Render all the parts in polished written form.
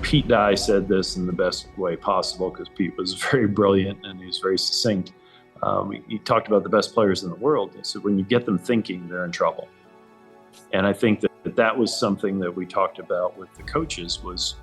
Pete Dye said this in the best way possible because Pete was very brilliant and he was very succinct. He talked about the best players in the world. He said, when you get them thinking, they're in trouble. And I think that was something that we talked about with the coaches was,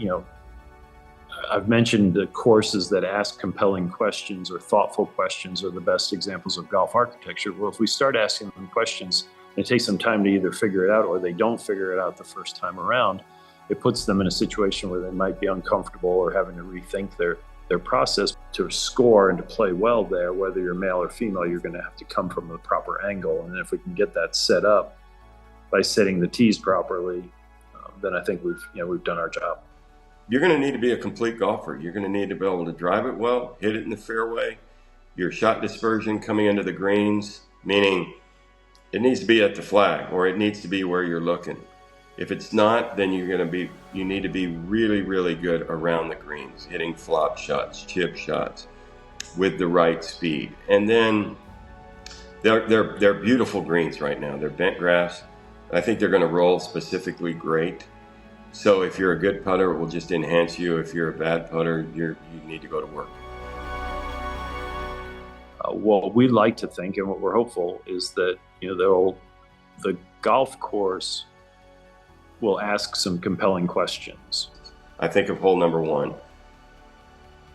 I've mentioned the courses that ask compelling questions or thoughtful questions are the best examples of golf architecture. Well, if we start asking them questions, it takes some time to either figure it out or they don't figure it out the first time around. It puts them in a situation where they might be uncomfortable or having to rethink their process. To score and to play well there, whether you're male or female, you're going to have to come from the proper angle. And if we can get that set up by setting the tees properly, then I think we've done our job. You're going to need to be a complete golfer. You're going to need to be able to drive it well, hit it in the fairway. Your shot dispersion coming into the greens, meaning it needs to be at the flag or it needs to be where you're looking. If it's not, then you need to be really, really good around the greens, hitting flop shots, chip shots with the right speed. And then they're beautiful greens right now. They're bent grass. I think they're going to roll specifically great. So if you're a good putter, it will just enhance you. If you're a bad putter, you need to go to work. What we like to think and what we're hopeful is that the golf course will ask some compelling questions. I think of hole number 1.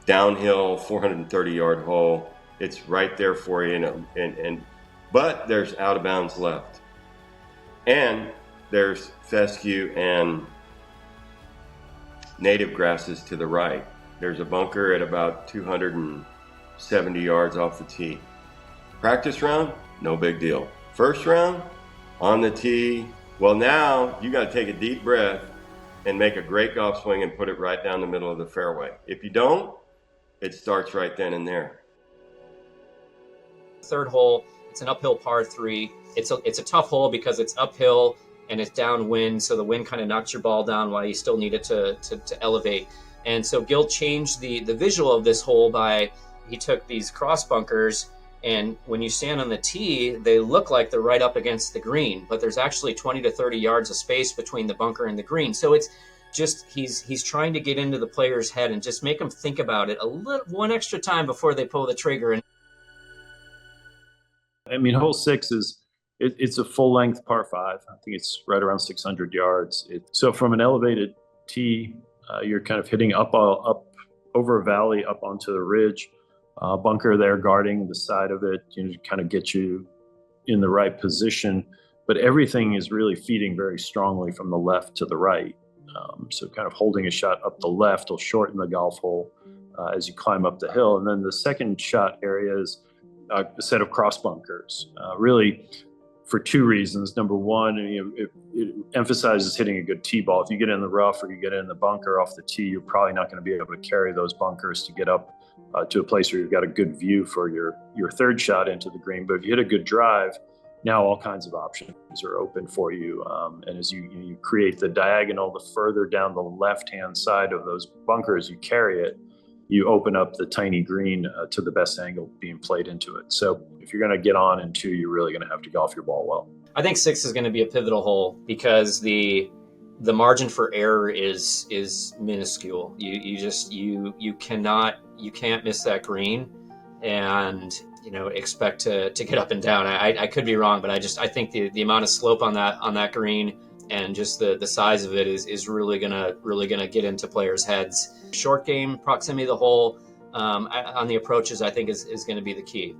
Downhill, 430-yard hole. It's right there for you, but there's out of bounds left. And there's fescue and native grasses to the right. There's a bunker at about 270 yards off the tee. Practice round, no big deal. First round, on the tee. Well, now you got to take a deep breath and make a great golf swing and put it right down the middle of the fairway. If you don't, it starts right then and there. Third hole, it's an uphill par 3. It's a tough hole because it's uphill and it's downwind, so the wind kind of knocks your ball down while you still need it to elevate. And so Gil changed the visual of this hole he took these cross bunkers, and when you stand on the tee, they look like they're right up against the green, but there's actually 20 to 30 yards of space between the bunker and the green. So it's just he's trying to get into the player's head and just make them think about it one extra time before they pull the trigger. And hole 6 it's a full length par 5. I think it's right around 600 yards. So from an elevated tee, you're kind of hitting up over a valley, up onto the ridge. Bunker there guarding the side of it, to kind of get you in the right position. But everything is really feeding very strongly from the left to the right. So kind of holding a shot up the left will shorten the golf hole as you climb up the hill. And then the second shot area is a set of cross bunkers, really for 2 reasons. Number one, it emphasizes hitting a good tee ball. If you get in the rough or you get in the bunker off the tee, you're probably not going to be able to carry those bunkers to get up to a place where you've got a good view for your third shot into the green. But if you hit a good drive, now all kinds of options are open for you. And as you create the diagonal, the further down the left-hand side of those bunkers you carry it, you open up the tiny green to the best angle being played into it. So if you're going to get on in 2, you're really going to have to golf your ball well. I think 6 is going to be a pivotal hole because the margin for error is minuscule. You can't miss that green and expect to get up and down. I could be wrong, but I think the amount of slope on that green and just the size of it is really gonna get into players' heads. Short game, proximity to the hole on the approaches, I think is going to be the key.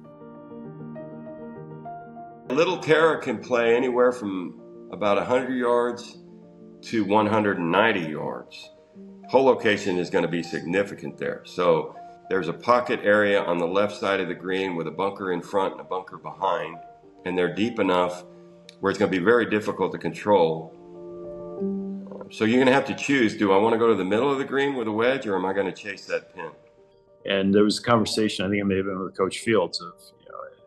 Little Terra can play anywhere from about 100 yards to 190 yards. Hole location is going to be significant there. So there's a pocket area on the left side of the green with a bunker in front and a bunker behind, and they're deep enough where it's going to be very difficult to control. So you're going to have to choose, do I want to go to the middle of the green with a wedge, or am I going to chase that pin? And there was a conversation, I think it may have been with Coach Fields, of,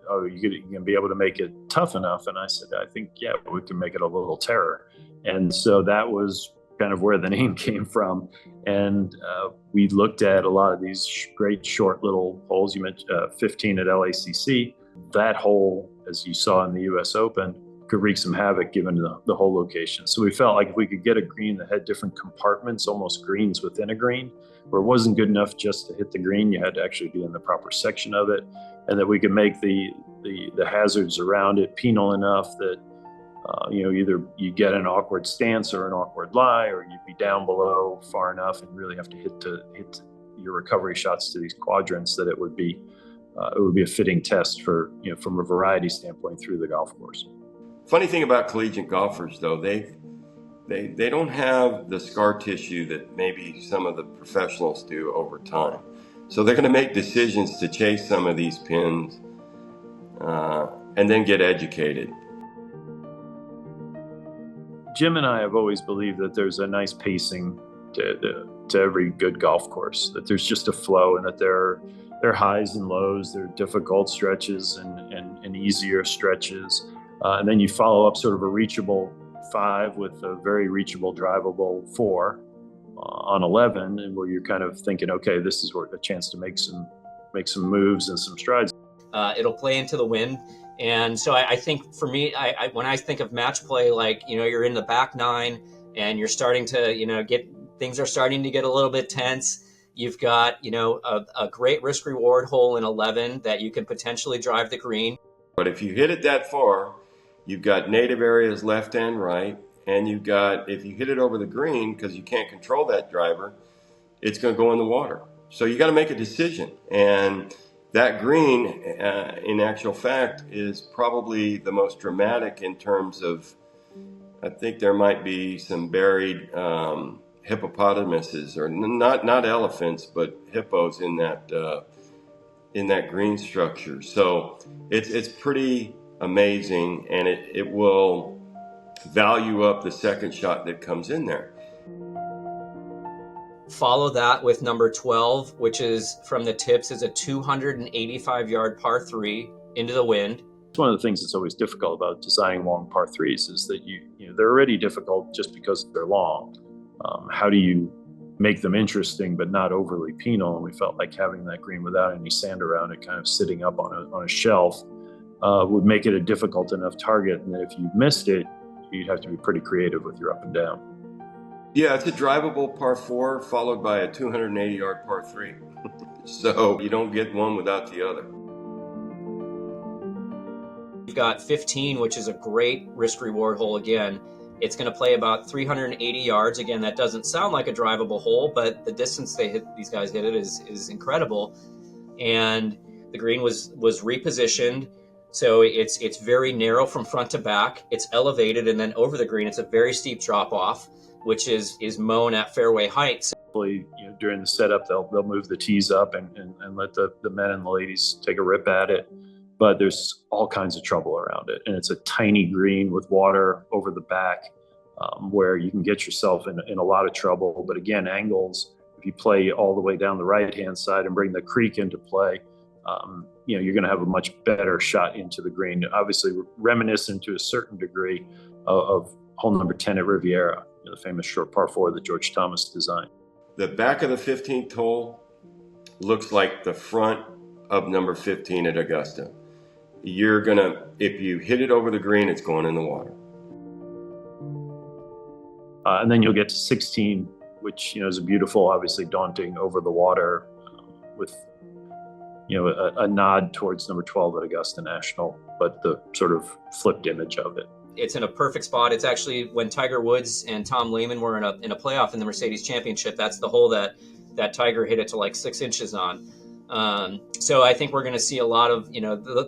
you're going to be able to make it tough enough. And I said, I think, yeah, we can make it a little terror. And so that was kind of where the name came from. And we looked at a lot of these great short little holes. You mentioned 15 at LACC. That hole, as you saw in the US Open, could wreak some havoc given the whole location. So we felt like if we could get a green that had different compartments, almost greens within a green, where it wasn't good enough just to hit the green, you had to actually be in the proper section of it, and that we could make the hazards around it penal enough that either you get an awkward stance or an awkward lie, or you'd be down below far enough and really have to hit your recovery shots to these quadrants that it would be a fitting test for, from a variety standpoint through the golf course. Funny thing about collegiate golfers, though, they don't have the scar tissue that maybe some of the professionals do over time. So they're going to make decisions to chase some of these pins and then get educated. Jim and I have always believed that there's a nice pacing to every good golf course, that there's just a flow, and that there are highs and lows, there are difficult stretches and easier stretches. And then you follow up sort of a reachable 5 with a very reachable, drivable 4 on 11, and where you're kind of thinking, okay, this is a chance to make some moves and some strides. It'll play into the wind. And so I think for me, when I think of match play, like, you're in the back 9 and you're starting to, things are starting to get a little bit tense. You've got, a great risk reward hole in 11 that you can potentially drive the green. But if you hit it that far, you've got native areas left and right. And you've got, if you hit it over the green, because you can't control that driver, it's going to go in the water. So you got to make a decision. And that green, in actual fact, is probably the most dramatic in terms of, I think there might be some buried hippopotamuses, or not elephants, but hippos in that green structure. So it's pretty amazing, and it will value up the second shot that comes in there. Follow that with number 12, which is from the tips, is a 285-yard par 3 into the wind. It's one of the things that's always difficult about designing long par 3s is that they're already difficult just because they're long. How do you make them interesting but not overly penal? And we felt like having that green without any sand around it, kind of sitting up on a shelf, would make it a difficult enough target. And that if you missed it, you'd have to be pretty creative with your up and down. Yeah, it's a drivable par 4 followed by a 280-yard par 3. So you don't get one without the other. You've got 15, which is a great risk-reward hole again. It's going to play about 380 yards. Again, that doesn't sound like a drivable hole, but the distance these guys hit it is incredible. And the green was repositioned. So it's very narrow from front to back. It's elevated, and then over the green, it's a very steep drop off, which is mown at fairway height. During the setup, they'll move the tees up and let the men and the ladies take a rip at it. But there's all kinds of trouble around it. And it's a tiny green with water over the back, where you can get yourself in a lot of trouble. But again, angles, if you play all the way down the right-hand side and bring the creek into play, you're going to have a much better shot into the green. Obviously, reminiscent to a certain degree of hole number 10 at Riviera, the famous short par 4 that George Thomas designed. The back of the 15th hole looks like the front of number 15 at Augusta. If you hit it over the green, it's going in the water. And then you'll get to 16, which is a beautiful, obviously daunting over the water, with a nod towards number 12 at Augusta National, but the sort of flipped image of it. It's in a perfect spot. It's actually when Tiger Woods and Tom Lehman were in a playoff in the Mercedes Championship. That's the hole that Tiger hit it to like 6 inches on. So I think we're going to see a lot of,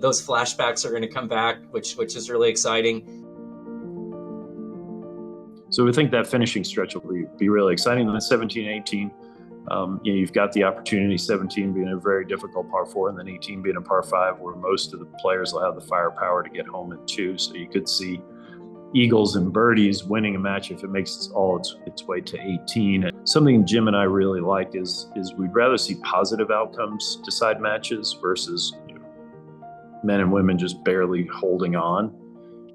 those flashbacks are going to come back, which is really exciting. So we think that finishing stretch will be really exciting. And then 17, 18, you've got the opportunity, 17 being a very difficult par 4, and then 18 being a par 5, where most of the players will have the firepower to get home in 2. So you could see eagles and birdies winning a match if it makes its way to 18. And something Jim and I really like is we'd rather see positive outcomes decide matches versus men and women just barely holding on.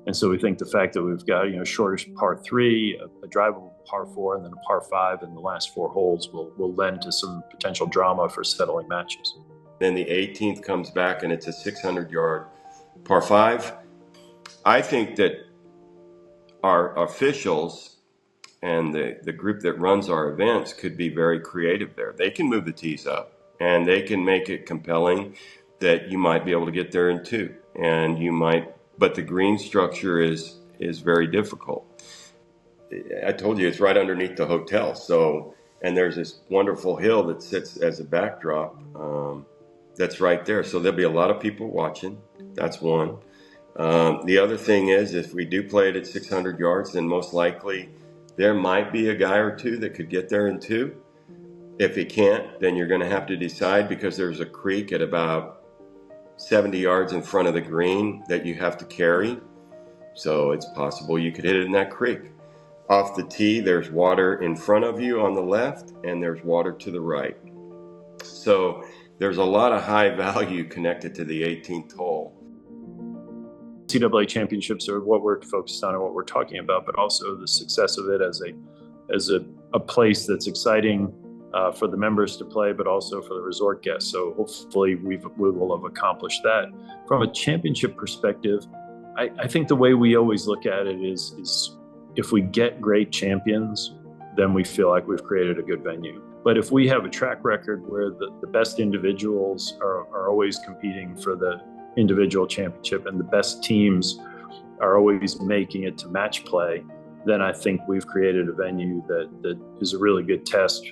And so we think the fact that we've got shortish par 3, a drivable par 4, and then a par 5 in the last 4 holes will lend to some potential drama for settling matches. Then the 18th comes back and it's a 600-yard par 5. I think that our officials and the group that runs our events could be very creative there. They can move the tees up and they can make it compelling that you might be able to get there in two, and you might, but the green structure is very difficult. I told you it's right underneath the hotel, so, and there's this wonderful hill that sits as a backdrop that's right there, so there'll be a lot of people watching. That's one. The other thing is, if we do play it at 600 yards, then most likely there might be a guy or two that could get there in two. If he can't, then you're going to have to decide, because there's a creek at about 70 yards in front of the green that you have to carry. So it's possible you could hit it in that creek. Off the tee, there's water in front of you on the left, and there's water to the right. So there's a lot of high value connected to the 18th hole. NCAA championships are what we're focused on and what we're talking about, but also the success of it as a place that's exciting for the members to play, but also for the resort guests. So hopefully we will have accomplished that. From a championship perspective, I think the way we always look at it is if we get great champions, then we feel like we've created a good venue. But if we have a track record where the best individuals are always competing for the individual championship and the best teams are always making it to match play, then I think we've created a venue that is a really good test